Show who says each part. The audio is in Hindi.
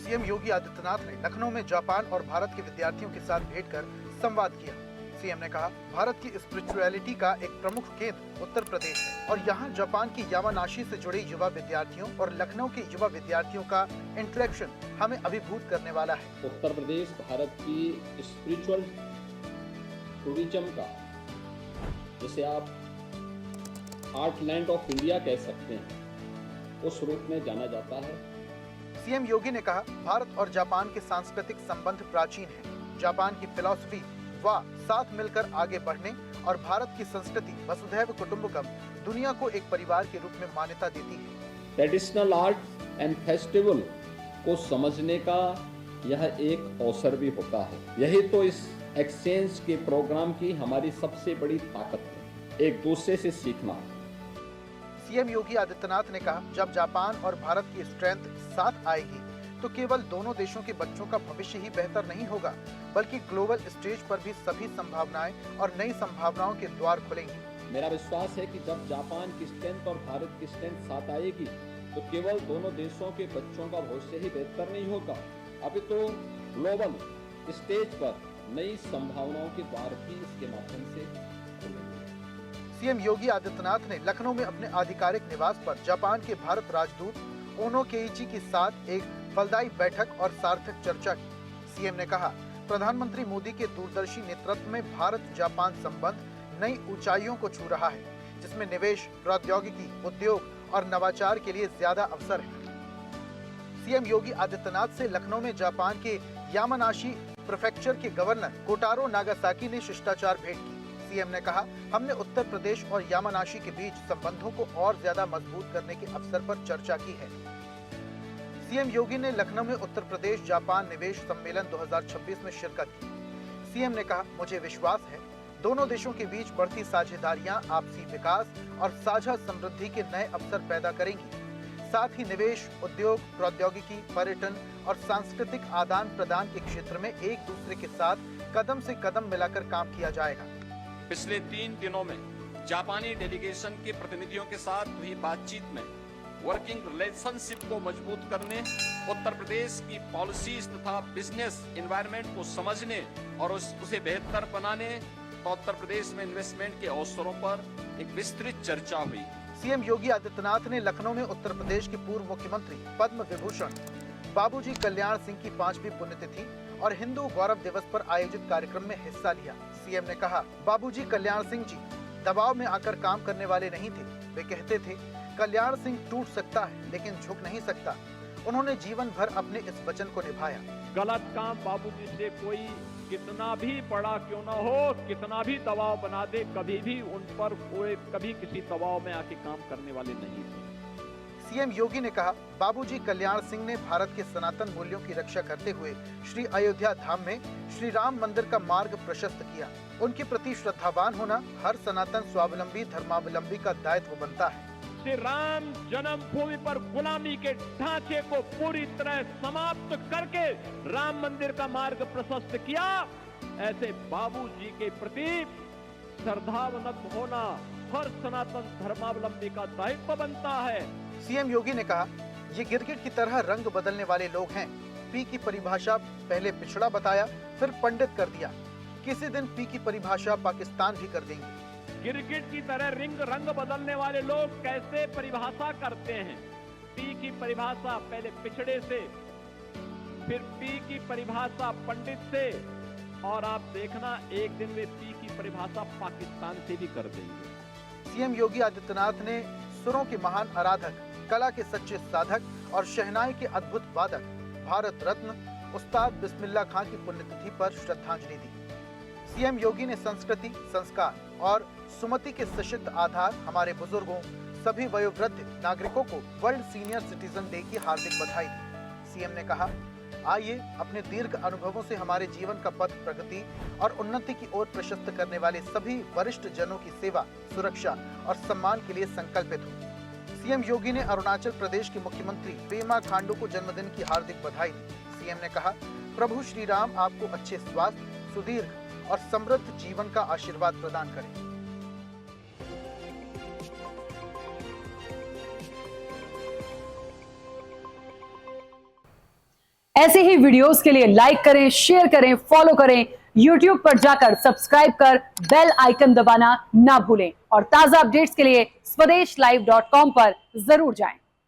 Speaker 1: सीएम योगी आदित्यनाथ ने लखनऊ में जापान और भारत के विद्यार्थियों के साथ भेंट कर संवाद किया। सीएम ने कहा, भारत की स्पिरिचुअलिटी का एक प्रमुख केंद्र उत्तर प्रदेश है और यहाँ जापान की यामानाशी से जुड़े युवा विद्यार्थियों और लखनऊ के युवा विद्यार्थियों का इंटरेक्शन हमें अभिभूत करने वाला है।
Speaker 2: उत्तर प्रदेश भारत की स्पिरिचुअल टूरिज्म का, जिसे आप आर्टलैंड ऑफ इंडिया कह सकते हैं, उस रूप में जाना जाता है।
Speaker 1: सीएम योगी ने कहा, भारत और जापान के सांस्कृतिक संबंध प्राचीन हैं। जापान की फिलॉसफी व साथ मिलकर आगे बढ़ने और भारत की संस्कृति वसुधैव कुटुंबकम दुनिया को एक परिवार के रूप में मान्यता देती है।
Speaker 2: ट्रेडिशनल आर्ट एंड फेस्टिवल को समझने का यह एक अवसर भी होता है। यही तो इस एक्सचेंज के प्रोग्राम की हमारी सबसे बड़ी ताकत है, एक दूसरे से सीखना।
Speaker 1: सीएम योगी आदित्यनाथ ने कहा, जब जापान और भारत की स्ट्रेंथ साथ आएगी तो केवल दोनों देशों के बच्चों का भविष्य ही बेहतर नहीं होगा, बल्कि ग्लोबल स्टेज पर भी सभी संभावनाएं और नई संभावनाओं के द्वार खुलेंगे।
Speaker 2: मेरा विश्वास है कि जब जापान की स्ट्रेंथ और भारत की स्ट्रेंथ साथ आएगी तो केवल दोनों देशों के बच्चों का भविष्य ही बेहतर नहीं होगा, अभी तो ग्लोबल स्टेज पर नई संभावनाओं के द्वार भी इसके माध्यम से खुलेंगे।
Speaker 1: सीएम योगी आदित्यनाथ ने लखनऊ में अपने आधिकारिक निवास पर जापान के भारत राजदूत ओनो केइची के साथ एक फलदायी बैठक और सार्थक चर्चा की। सीएम ने कहा, प्रधानमंत्री मोदी के दूरदर्शी नेतृत्व में भारत जापान संबंध नई ऊंचाइयों को छू रहा है, जिसमें निवेश, प्रौद्योगिकी, उद्योग और नवाचार के लिए ज्यादा अवसर है। सीएम योगी आदित्यनाथ से लखनऊ में जापान के यामानाशी प्रीफेक्चर के गवर्नर कोटारो नागासाकी ने शिष्टाचार भेंट की। सीएम ने कहा, हमने उत्तर प्रदेश और यामानाशी के बीच संबंधों को और ज्यादा मजबूत करने के अवसर पर चर्चा की है। सीएम योगी ने लखनऊ में उत्तर प्रदेश जापान निवेश सम्मेलन 2026 में शिरकत की। सीएम ने कहा, मुझे विश्वास है दोनों देशों के बीच बढ़ती साझेदारियां आपसी विकास और साझा समृद्धि के नए अवसर पैदा करेंगी। साथ ही निवेश, उद्योग, प्रौद्योगिकी, पर्यटन और सांस्कृतिक आदान प्रदान के क्षेत्र में एक दूसरे के साथ कदम से कदम मिलाकर काम किया जाएगा।
Speaker 3: पिछले 3 दिनों में जापानी डेलीगेशन के प्रतिनिधियों के साथ हुई बातचीत में वर्किंग रिलेशनशिप को मजबूत करने, उत्तर प्रदेश की पॉलिसीज तथा बिजनेस एनवायरनमेंट को समझने और उसे बेहतर बनाने तो उत्तर प्रदेश में इन्वेस्टमेंट के अवसरों पर एक विस्तृत चर्चा हुई।
Speaker 1: सीएम योगी आदित्यनाथ ने लखनऊ में उत्तर प्रदेश के पूर्व मुख्यमंत्री पद्म विभूषण बाबूजी कल्याण सिंह की 5वीं पुण्यतिथि और हिंदू गौरव दिवस पर आयोजित कार्यक्रम में हिस्सा लिया। सीएम ने कहा, बाबूजी कल्याण सिंह जी दबाव में आकर काम करने वाले नहीं थे। वे कहते थे, कल्याण सिंह टूट सकता है लेकिन झुक नहीं सकता। उन्होंने जीवन भर अपने इस वचन को निभाया।
Speaker 4: गलत काम बाबूजी से कोई कितना भी बड़ा क्यों ना हो, कितना भी दबाव बना दे, कभी भी उन पर कोई कभी किसी दबाव में आके काम करने वाले नहीं थे।
Speaker 1: सीएम योगी ने कहा, बाबूजी कल्याण सिंह ने भारत के सनातन मूल्यों की रक्षा करते हुए श्री अयोध्या धाम में श्री राम मंदिर का मार्ग प्रशस्त किया। उनके प्रति श्रद्धावान होना हर सनातन स्वावलंबी धर्मावलंबी का दायित्व बनता है।
Speaker 4: श्री राम जन्मभूमि पर गुलामी के ढांचे को पूरी तरह समाप्त करके राम मंदिर का मार्ग प्रशस्त किया। ऐसे बाबूजी के प्रति श्रद्धावनत होना हर सनातन धर्मावलंबी का दायित्व बनता है।
Speaker 1: सीएम योगी ने कहा, ये गिरगिट की तरह रंग बदलने वाले लोग हैं। पी की परिभाषा पहले पिछड़ा बताया, फिर पंडित कर दिया। किसी दिन पी की परिभाषा पाकिस्तान भी कर देंगे।
Speaker 4: गिरगिट की तरह रंग बदलने वाले लोग कैसे परिभाषा करते हैं? पी की परिभाषा पहले पिछड़े से, फिर पी की परिभाषा पंडित से, और आप देखना एक दिन वे पी की परिभाषा पाकिस्तान से भी कर देंगे।
Speaker 1: सीएम योगी आदित्यनाथ ने सुरों के महान आराधक, कला के सच्चे साधक और शहनाई के अद्भुत वादक भारत रत्न उस्ताद बिस्मिल्लाह खां की पुण्यतिथि पर श्रद्धांजलि दी। सीएम योगी ने संस्कृति, संस्कार और सुमति के सशक्त आधार हमारे बुजुर्गों, सभी वयोवृद्ध नागरिकों को वर्ल्ड सीनियर सिटीजन डे की हार्दिक बधाई दी। सीएम ने कहा, आइए अपने दीर्घ अनुभवों से हमारे जीवन का पथ प्रगति और उन्नति की ओर प्रशस्त करने वाले सभी वरिष्ठ जनों की सेवा, सुरक्षा और सम्मान के लिए संकल्पित हो। सीएम योगी ने अरुणाचल प्रदेश के मुख्यमंत्री पेमा खांडू को जन्मदिन की हार्दिक बधाई दी। सीएम ने कहा, प्रभु श्री राम आपको अच्छे स्वास्थ्य, सुदीर्घ और समृद्ध जीवन का आशीर्वाद प्रदान करें।
Speaker 5: ऐसे ही वीडियोस के लिए लाइक करें, शेयर करें, फॉलो करें। YouTube पर जाकर सब्सक्राइब कर बेल आइकन दबाना ना भूलें और ताजा अपडेट्स के लिए SwadeshLive.com पर जरूर जाएं।